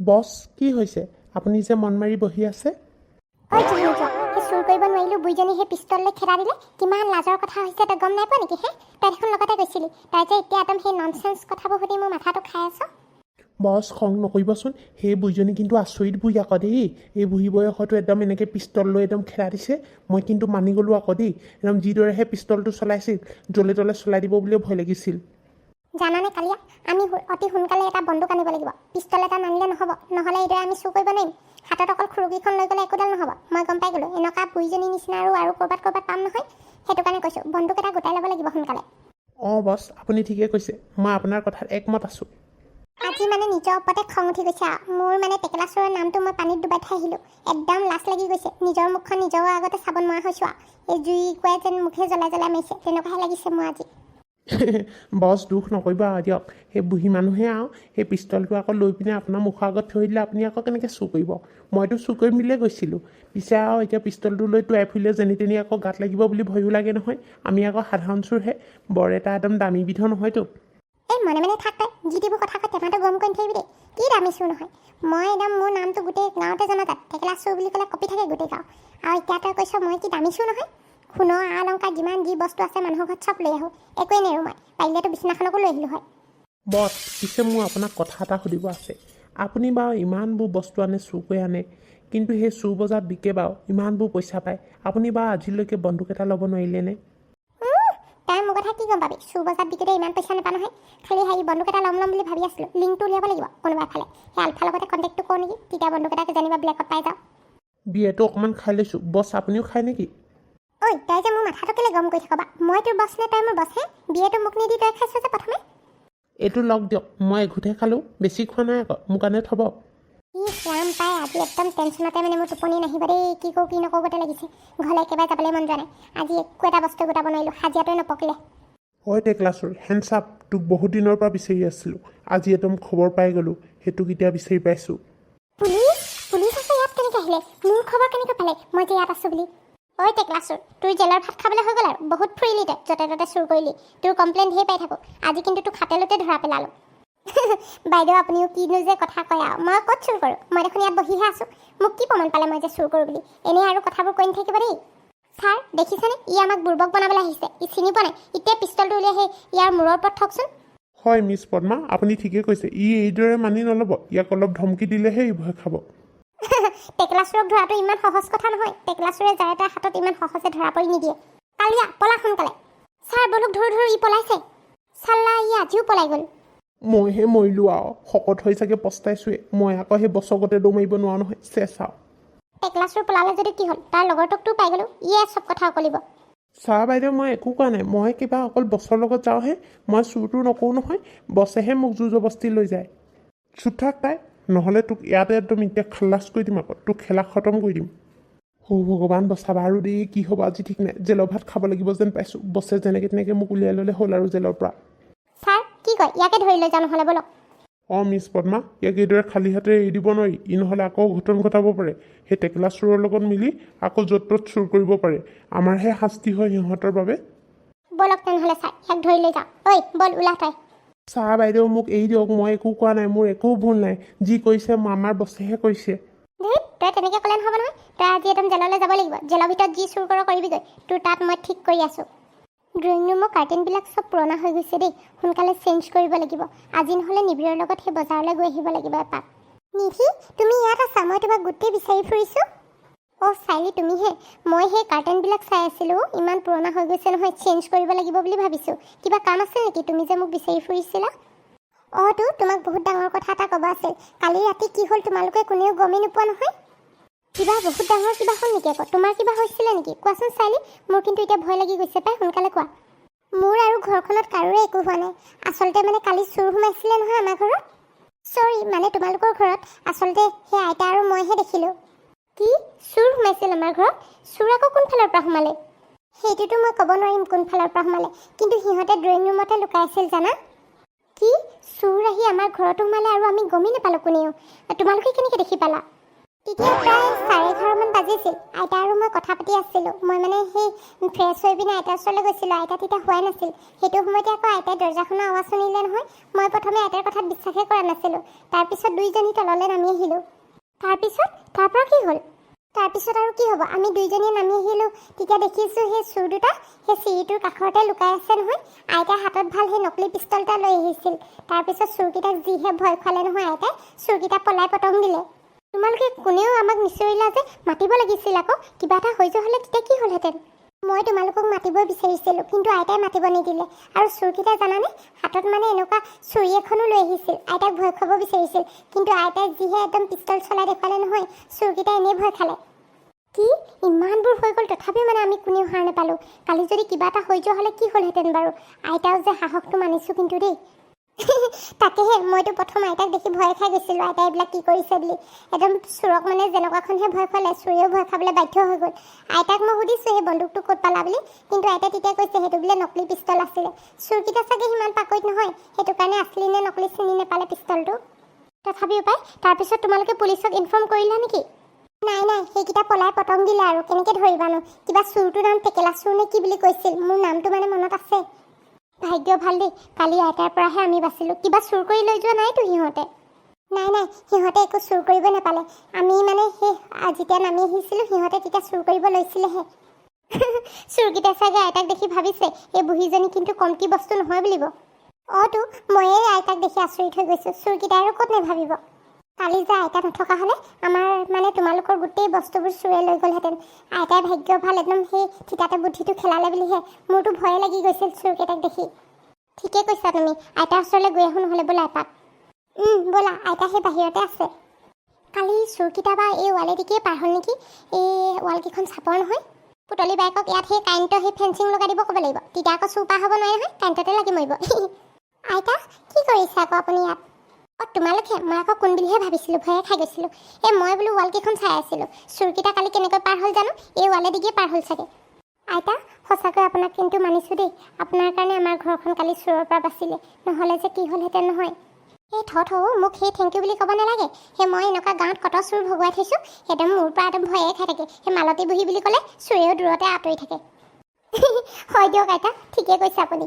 বছ কি হৈছে? আপুনি যে মন মাৰি বহি আছে। ঐ জিলিঞ্চ, সেই চুৰ কৰিব নোৱাৰিলোঁ বুঢ়ীজনী সেই পিষ্টললৈ খেদা দিলে। কিমান লাজৰ কথা হৈছে তই গম নাই পোৱা নেকি? তই দেখোন লগতে গৈছিলি। তই যে এতিয়া একদম সেই ননচেন্স কথাবোৰ সুধি মোৰ মাথাটো খাই আছ। বছ খং নকৰিবচোন। সেই বুঢ়ীজনী কিন্তু আচৰিত বুঢ়ী আকৌ দেই। এই বুঢ়ী বয়সতো একদম এনেকৈ পিষ্টল লৈ একদম খেদা দিছে। মই কিন্তু মানি গ'লোঁ আকৌ দেই। একদম যিদৰে সেই পিষ্টলটো চলাইছিল, জলে তলে চলাই দিব বুলিও ভয় লাগিছিল। জানানে কালিয়া, আমি অতি সোনকালে এটা বন্দুক আনিব লাগিব। পিষ্টল এটা নানিলে নহ'ব, নহ'লে এইদৰে আমি চুৰ কৰিব নোৱাৰিম। হাতত অকল খুৰুকীখন লৈ গ'লে একোডাল নহ'ব। মই গম পাই গ'লোঁ, এনেকুৱা বুঢ়ীজনীৰ নিচিনা আৰু ক'ৰবাত পাম নহয়। সেইটো কাৰণে কৈছোঁ, বন্দুক এটা গোটাই ল'ব লাগিব সোনকালে। অঁ বছ, আপুনি ঠিকে কৈছে। মই আপোনাৰ কথাত একমত আছোঁ। আজি মানে নিজৰ ওপৰতে খং উঠি গৈছে। মোৰ মানে টেকেলা চোৰৰ নামটো মই পানীত ডুবাই থৈ আহিলোঁ। একদম লাজ লাগি গৈছে। নিজৰ মুখখন নিজৰ আগতে চাব নোৱাৰা হৈছোঁ। এই জুইকুৱাই যেন মুখে জ্বলাই মাৰিছে, তেনেকুৱাহে লাগিছে মোৰ আজি। বছ দুখ নকৰিব আৰু দিয়ক। সেই বুঢ়ী মানুহে আৰু সেই পিষ্টলটো আকৌ লৈ পিনে আপোনাৰ মুখৰ আগত থৈ দিলে আপুনি আকৌ কেনেকৈ চুৰ কৰিব? মইতো চুৰ কৰিম বুলিয়ে গৈছিলোঁ। পিছে আৰু এতিয়া পিষ্টলটো লৈ তোৱাই ফুৰিলে যেনি তেনি আকৌ গাত লাগিব বুলি ভয়ো লাগে নহয়। আমি আকৌ সাধাৰণ চুৰহে, বৰ এটা একদম দামী বিধৰ নহয়তো। এই মনে থাক তই, যি টিবোৰ কথা কৈ টেমাটো গৰম কৰি থাকিবি দেই। কি দামী চুৰ নহয়, মই একদম মোৰ নামটো গোটেই গাঁৱতে জনাজাত। টেকেলা চুৰ বুলি ক'লে কপি থাকে গোটেই গাঁও। আৰু এতিয়া তই কৈছ মই কি দামী চুৰ নহয়? সোণৰ অলংকাৰ যিমান যি বস্তু আছে মানুহৰ ঘৰত চব লৈ আহোঁ, একোৱেই নেৰোঁ মই। পাৰিলেতো বিচনাখনকো লৈ আহিলোঁ হয়। বছ পিছে মোৰ আপোনাক কথা এটা সুধিব আছে। আপুনি বাৰু ইমানবোৰ বস্তু আনে, চুৰ কৰি আনে, কিন্তু সেই চুৰ বজাৰত বিকে বাৰু ইমানবোৰ পইচা পায়। আপুনি বাৰু আজিলৈকে বন্দুক এটা ল'ব নোৱাৰিলেনে? তই মোৰ কথা কি গম পাবি? চুৰ বজাৰত বিকিতে ইমান পইচা নাপা নহয়। খালি বন্দুক এটা ল'ম বুলি ভাবি আছিলোঁ। লিংকটো উলিয়াব লাগিব কোনোবা এফালে। সেই আলফাৰ লগতে কণ্টেক্টটো কৰোঁ নেকি? তেতিয়া বন্দুক এটা যেনিবা ব্লেকত পাই যাওঁ। বিয়েটো অকণমান খাই লৈছোঁ। বছ আপুনিও খায় নেকি? ঐ তই যে মোৰ মাথাটো কেলৈ গৰম কৰি থাক বা? মই তোৰ বছ নে তই মোৰ বছহে? বিয়েটো মোক নিদি তই খাইছ যে প্ৰথমে। এইটো লগ দিয়ক, মই এঘুটহে খালোঁ, বেছি খোৱা নাই আকৌ, মোৰ কাৰণে থ'ব। ৰাম পাই আজি একদম টেনশ্যনতে মানে মোৰ টোপনি নাহিব দেই। কি কৰোঁ কি নকৰোঁ গতে লাগিছে। ঘৰলৈ একেবাৰে যাবলৈ মন যোৱা নাই। আজি একো এটা বস্তু গোটাব নোৱাৰিলোঁ, হাজিৰাটোৱে নপকিলে। হয় টেকলাচোৰ, হেণ্ডছআপ। তোক বহুত দিনৰ পৰা বিচাৰি আছিলোঁ। আজি একদম খবৰ পাই গ'লোঁ, সেইটোক এতিয়া বিচাৰি পাইছোঁ। পুলিচ আছে ইয়াত কেনেকৈ আহিলে? মোৰ খবৰ কেনেকৈ পালে মই যে ইয়াত আছোঁ বুলি? ঐ টেকলাচোৰ, তোৰ জেলৰ ভাত খাবলৈ হৈ গ'ল আৰু। বহুত ফুৰিলি তই, য'তে ত'তে চুৰ কৰিলি। তোৰ কমপ্লেইন ধেৰ পাই থাকোঁ। আজি কিন্তু তোক হাতেলতে ধৰা পেলালোঁ। বাইদেউ আপুনিও কিনো যে কথা কয় আৰু। মই ক'ত চুৰ কৰোঁ? মই দেখোন ইয়াত বহিহে আছোঁ। মোক কি প্ৰমাণ পালে মই যে চুৰ কৰোঁ বুলি? এনেই আৰু কথাবোৰ কৈ নাথাকিব দেই। ছাৰ দেখিছেনে, ই আমাক বুৰ্বক বনাবলৈ আহিছে। ই চিনি পোৱা নাই। এতিয়া পিষ্টলটো উলিয়াই সেই ইয়াৰ মূৰৰ ওপৰত থওকচোন। হয় মিছ পদ্মা, আপুনি ঠিকে কৈছে। ই এইদৰে মানি নল'ব। ইয়াক অলপ ধমকি দিলেহে ই ভয় খাব। টেকলাচোৰক ধৰাটো ইমান সহজ কথা নহয়। টেকলাচোৰে যাৰ তাৰ হাতত ইমান সহজে ধৰা পৰি নিদিয়ে। কালিয়া পলা সোনকালে। ছাৰ বলক ধৰো ই পলাইছে। চাল্লা ই আজিও পলাই গ'ল। মইহে মৰিলোঁ আৰু, শকত হৈ চাগে পস্তাইছোৱে। মই আকৌ সেই বছৰতে দৌৰ মাৰিব নোৱাৰো নহয়, চেঁচাওঁ। টেকলাচোৰ পলালে যদি কি হ'ল? তাৰ লগৰটোকতো পাই গ'লোঁ। ইয়ে চব কথা উকলিব। ছাৰ বাইদেউ মই একো কোৱা নাই। মই কিবা অকল বছৰ লগত যাওঁহে। মই চুৰটো নকৰোঁ নহয়। বছেহে মোক জোৰ জবস্তি লৈ যায়। চুপ থাক তাই, নহ'লে তোক ইয়াতে একদম এতিয়া খালাচ কৰি দিম আকৌ। তোক খেলা খতম কৰি দিম। ভগৱান বচাবা আৰু দেই, কি হ'ব আজি ঠিক নাই। জেলৰ ভাত খাব লাগিব যেন পাইছোঁ। বছে যেনেকৈ তেনেকৈ মোক উলিয়াই ল'লে হ'ল আৰু জেলৰ পৰা। ছাৰ কি কয়? ইয়াকে ধৰি লৈ যাওঁ নহ'লে বলক। অঁ মিছ পদ্মা, ইয়াক এইদৰে খালী হাতেৰে এৰি দিব নোৱাৰি। ই নহ'লে আকৌ ঘটন ঘটাব পাৰে। সেই টেকেলা চোৰৰ লগত মিলি আকৌ য'ত ত'ত চুৰ কৰিব পাৰে। আমাৰহে শাস্তি হয় সিহঁতৰ বাবে। বলক তেনেহ'লে ছাৰ, ইয়াক ধৰি লৈ যাওঁ। ঐ বল ওলা তই। ছাৰ বাইদেউ মোক এৰি দিয়ক। মই একো কোৱা নাই, মোৰ একো ভুল নাই। যি কৰিছে আমাৰ বছেহে কৰিছে। ধেইত তই তেনেকৈ ক'লে নহ'ব নহয়। তই আজি একদম জেললৈ যাব লাগিব। জেলৰ ভিতৰত যি চুৰ কৰ কৰিবিগৈ। তোৰ তাত মই ঠিক কৰি আছোঁ। ড্ৰয়িং ৰুমৰ কাৰ্টেনবিলাক চব পুৰণা হৈ গৈছে দেই। সোনকালে চেঞ্জ কৰিব লাগিব। আজি নহ'লে নিবিৰৰ লগত সেই বজাৰলৈ গৈ আহিব লাগিব এপাক। নিধি তুমি ইয়াত আছা? মই তোমাক গোটেই বিচাৰি ফুৰিছোঁ। অ' চাইলি তুমিহে? মই সেই কাৰ্টেনবিলাক চাই আছিলোঁ। ইমান পুৰণা হৈ গৈছে নহয়, চেঞ্জ কৰিব লাগিব বুলি ভাবিছোঁ। কিবা কাম আছে নেকি? তুমি যে মোক বিচাৰি ফুৰিছিলা। অঁ তো তোমাক বহুত ডাঙৰ কথা এটা ক'ব আছিল। কালি ৰাতি কি হ'ল তোমালোকে কোনেও গমেই নোপোৱা নহয়। কিবা বহুত ডাঙৰ কিবা হ'ল নেকি আকৌ? তোমাৰ কিবা হৈছিলে নেকি? কোৱাচোন চাইলি। মোৰ কিন্তু এতিয়া ভয় লাগি গৈছে পাই, সোনকালে কোৱা। মোৰ আৰু ঘৰখনত কাৰোৰে একো হোৱা নাই। আচলতে মানে কালি চুৰ সোমাইছিলে নহয় আমাৰ ঘৰত। চৰি মানে তোমালোকৰ ঘৰত। আচলতে সেই আইতা আৰু মইহে দেখিলোঁ। কি চুৰ সোমাইছিল আমাৰ ঘৰত? চুৰ আকৌ কোনফালৰ পৰা সোমালে? সেইটোতো মই ক'ব নোৱাৰিম কোনফালৰ পৰা সোমালে, কিন্তু সিহঁতে ড্ৰয়িং ৰুমতে লুকাইছিল জানা। কি চুৰ আহি আমাৰ ঘৰতো সোমালে আৰু আমি গমেই নাপালোঁ কোনেও? তোমালোকে কেনেকৈ দেখি পালা? তেতিয়া প্ৰায় 11:30মান বাজিছিল। আইতা আৰু মই কথা পাতি আছিলোঁ। মই মানে সেই ফ্ৰেছ হৈ পিনে আইতাৰ ওচৰলৈ গৈছিলোঁ। আইতা তেতিয়া হোৱাই নাছিল। সেইটো সময়তে আকৌ আইতাই দৰ্জাখনৰ আৱাজ শুনিলে নহয়। মই প্ৰথমে আইতাৰ কথাত বিশ্বাসেই কৰা নাছিলোঁ। তাৰপিছত দুইজনী তললৈ নামি আহিলোঁ। তাৰপৰা কি হ'ল? তাৰপিছত আৰু কি হ'ব, আমি দুইজনীয়ে নামি আহিলোঁ। তেতিয়া দেখিছোঁ সেই চোৰ দুটা সেই চিৰিটোৰ কাষতে লুকাই আছে নহয়। আইতাৰ হাতত ভাল সেই নকলি পিষ্টল এটা লৈ আহিছিল। তাৰপিছত চোৰকেইটাক যিহে ভয় খুৱালে নহয় আইতাই, চোৰকেইটা পলাই পতং দিলে। তোমালোকে কোনেও আমাক নিচিৰিলা যে? মাতিব লাগিছিল আকৌ। কিবা এটা হৈ যোৱা হ'লে তেতিয়া কি হ'লহেঁতেন? মই তোমালোকক মাতিব বিচাৰিছিলোঁ, কিন্তু আইতাই মাতিব নিদিলে। আৰু চোৰকেইটাই জানানে, হাতত মানে এনেকুৱা চুৰি এখনো লৈ আহিছিল। আইতাক ভয় খুৱাব বিচাৰিছিল, কিন্তু আইতাই যিহে একদম পিষ্টল চলাই দেখুৱালে নহয়, চোৰকেইটাই এনেই ভয় খালে। কি ইমানবোৰ হৈ গ'ল, তথাপিও মানে আমি কোনেও হাৰ নাপালোঁ। কালি যদি কিবা এটা হৈ যোৱা হ'লে কি হ'লহেঁতেন বাৰু? আইতাও যে সাহসটো মানিছোঁ কিন্তু দেই। তাকেহে, মইতো প্ৰথম আইতাক দেখি ভয় খাই গৈছিলোঁ। আইতাই এইবিলাক কি কৰিছে বুলি। একদম চোৰক মানে যেনেকুৱাখনহে ভয় খুৱালে, চোৰেও ভয় খাবলৈ বাধ্য হৈ গ'ল। আইতাক মই সুধিছোঁ সেই বন্দুকটো ক'ত পালা বুলি, কিন্তু আইতাই তেতিয়া কৈছে সেইটো বোলে নকলি পিষ্টল আছিলে। চোৰকেইটা চাগে সিমান পাকৈত নহয়, সেইটো কাৰণে আছলি নে নকলি চিনি নাপালে পিষ্টলটো। তথাপিও পাই, তাৰপিছত তোমালোকে পুলিচক ইনফৰ্ম কৰিলা নেকি? নাই, সেইকেইটা পলাই পতং দিলে আৰু কেনেকৈ ধৰিবানো? কিবা চোৰটোৰ নাম টেকেলা চোৰ নে কি বুলি কৈছিল। মোৰ নামটো মানে মনত আছে। ভাগ্য ভাল দেই, কালি আইতাৰ পৰাহে আমি বাচিলোঁ। কিবা চুৰ কৰি লৈ যোৱা নাইতো সিহঁতে? নাই, সিহঁতে একো চুৰ কৰিব নাপালে। আমি মানে সেই যেতিয়া নামি আহিছিলোঁ সিহঁতে তেতিয়া চুৰ কৰিব লৈছিলেহে। চোৰকেইটা চাগে আইতাক দেখি ভাবিছে এই বুঢ়ীজনী কিন্তু কমটি বস্তু নহয় বুলিব। তো ময়ে আইতাক দেখি আচৰিত হৈ গৈছোঁ। চোৰকেইটাই আৰু ক'ত নেভাবিব। কালি যে আইতা নথকা হ'লে আমাৰ মানে তোমালোকৰ গোটেই বস্তুবোৰ চোৰে লৈ গ'লহেঁতেন। আইতাই ভাগ্য ভাল একদম সেই ঠিকাতে বুদ্ধিটো খেলালে বুলিহে। মোৰতো ভয়ে লাগি গৈছিল চোৰকেইটাক দেখি। ঠিকে কৈছা তুমি। আইতাৰ ওচৰলৈ গৈ আহোঁ নহ'লে বোলা এপাক। ব'লা, আইতা সেই বাহিৰতে আছে। কালি চোৰকেইটা বা এই ৱালেদিকেই পাৰ হ'ল নেকি? এই ৱালকেইখন চাপৰ নহয়। পুতলি বাইকক ইয়াত সেই কাৰেণ্টৰ সেই ফেঞ্চিং লগাই দিব ক'ব লাগিব। তেতিয়া আকৌ চোৰ পাৰ হ'ব নোৱাৰে নহয়, কাৰেণ্টতে লাগি মৰিব। আইতা কি কৰিছে আকৌ আপুনি ইয়াত? তোমালোকে? মই আকৌ কোন বুলিহে ভাবিছিলোঁ, ভয়ে খাই গৈছিলোঁ। মই বোলো ৱালকেইখন চাই আছিলোঁ। চোৰকেইটা কালি কেনেকৈ পাৰ হ'ল জানো? এই ৱালেদিকেই পাৰ হ'ল চাগে। আইতা সঁচাকৈ আপোনাক কিন্তু মানিছোঁ দেই। আপোনাৰ কাৰণে আমাৰ ঘৰখন কালি চোৰৰ পৰা বাচিলে, নহ'লে যে কি হ'লহেঁতেন নহয়। মোক সেই থেংক ইউ বুলি ক'ব নালাগে। মই এনেকুৱা গাঁৱত কত চোৰ ভগুৱাই থৈছোঁ, একদম মোৰ পৰা একদম ভয়ে খাই থাকে। মালতী বুঢ়ী বুলি ক'লে চোৰেও দূৰতে আঁতৰি থাকে। হয় দিয়ক আইতা, ঠিকে কৈছে আপুনি।